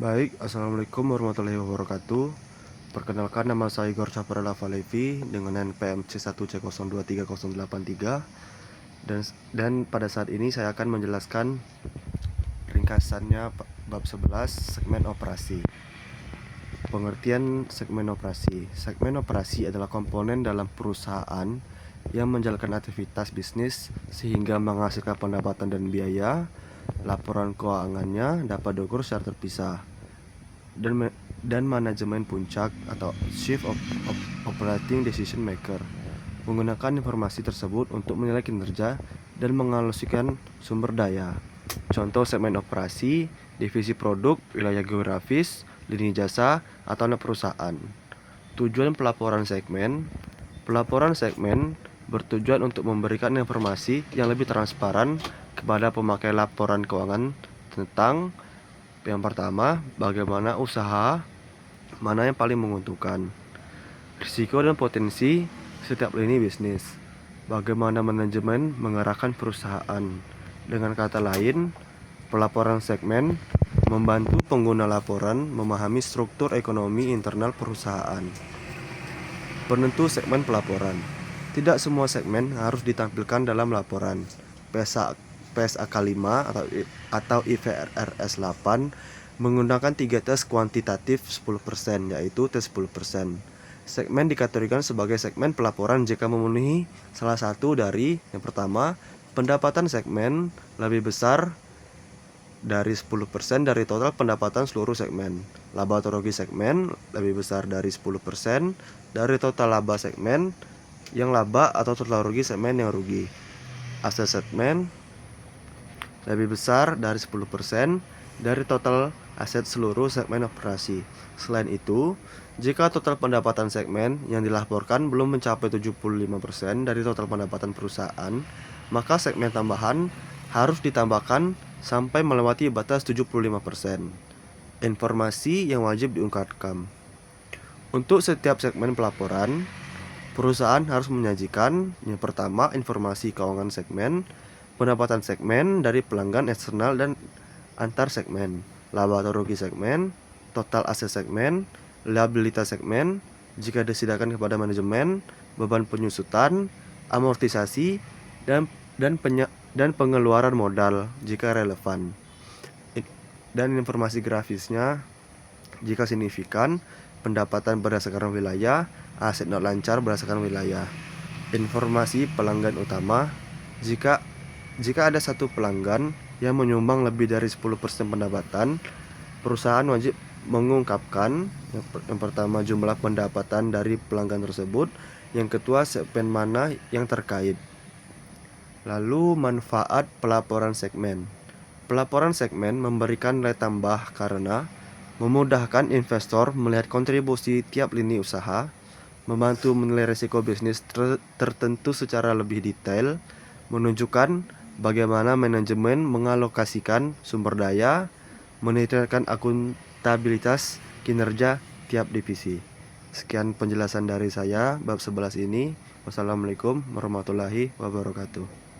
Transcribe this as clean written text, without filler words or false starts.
Baik, Assalamualaikum warahmatullahi wabarakatuh. Perkenalkan, nama saya Igor Caprala Valevi dengan NPM C1C023083 dan pada saat ini saya akan menjelaskan ringkasannya bab 11 segmen operasi. Pengertian segmen operasi. Segmen operasi adalah komponen dalam perusahaan yang menjalankan aktivitas bisnis sehingga menghasilkan pendapatan dan biaya. Laporan keuangannya dapat diukur secara terpisah. Dan manajemen puncak atau Chief Operating Decision Maker menggunakan informasi tersebut untuk menilai kinerja dan mengalokasikan sumber daya. Contoh segmen operasi, divisi produk, wilayah geografis, lini jasa, atau anak perusahaan. Tujuan pelaporan segmen. Pelaporan segmen bertujuan untuk memberikan informasi yang lebih transparan kepada pemakai laporan keuangan tentang yang pertama, bagaimana usaha mana yang paling menguntungkan, risiko dan potensi setiap lini bisnis, bagaimana manajemen mengarahkan perusahaan. Dengan kata lain, pelaporan segmen membantu pengguna laporan memahami struktur ekonomi internal perusahaan. Penentu segmen pelaporan. Tidak semua segmen harus ditampilkan dalam laporan. PSAK 5 atau IFRS 8 menggunakan 3 tes kuantitatif 10%, yaitu tes 10%. Segmen dikategorikan sebagai segmen pelaporan jika memenuhi salah satu dari yang pertama, pendapatan segmen lebih besar dari 10% dari total pendapatan seluruh segmen. Laba atau rugi segmen lebih besar dari 10% dari total laba segmen yang laba atau total rugi segmen yang rugi. Aset segmen lebih besar dari 10% dari total aset seluruh segmen operasi. Selain itu, jika total pendapatan segmen yang dilaporkan belum mencapai 75% dari total pendapatan perusahaan, maka segmen tambahan harus ditambahkan sampai melewati batas 75%. Informasi yang wajib diungkapkan. Untuk setiap segmen pelaporan, perusahaan harus menyajikan yang pertama, informasi keuangan segmen, pendapatan segmen dari pelanggan eksternal dan antar segmen, laba atau rugi segmen, total aset segmen, liabilitas segmen, jika disediakan kepada manajemen, beban penyusutan, amortisasi, dan pengeluaran modal jika relevan. Dan informasi grafisnya jika signifikan, pendapatan berdasarkan wilayah, aset not lancar berdasarkan wilayah. Informasi pelanggan utama. Jika ada satu pelanggan yang menyumbang lebih dari 10% pendapatan, perusahaan wajib mengungkapkan yang pertama jumlah pendapatan dari pelanggan tersebut, yang kedua segmen mana yang terkait. Lalu manfaat pelaporan segmen. Pelaporan segmen memberikan nilai tambah karena memudahkan investor melihat kontribusi tiap lini usaha, membantu menilai risiko bisnis tertentu secara lebih detail, menunjukkan bagaimana manajemen mengalokasikan sumber daya, meningkatkan akuntabilitas kinerja tiap divisi. Sekian penjelasan dari saya bab 11 ini. Wassalamualaikum warahmatullahi wabarakatuh.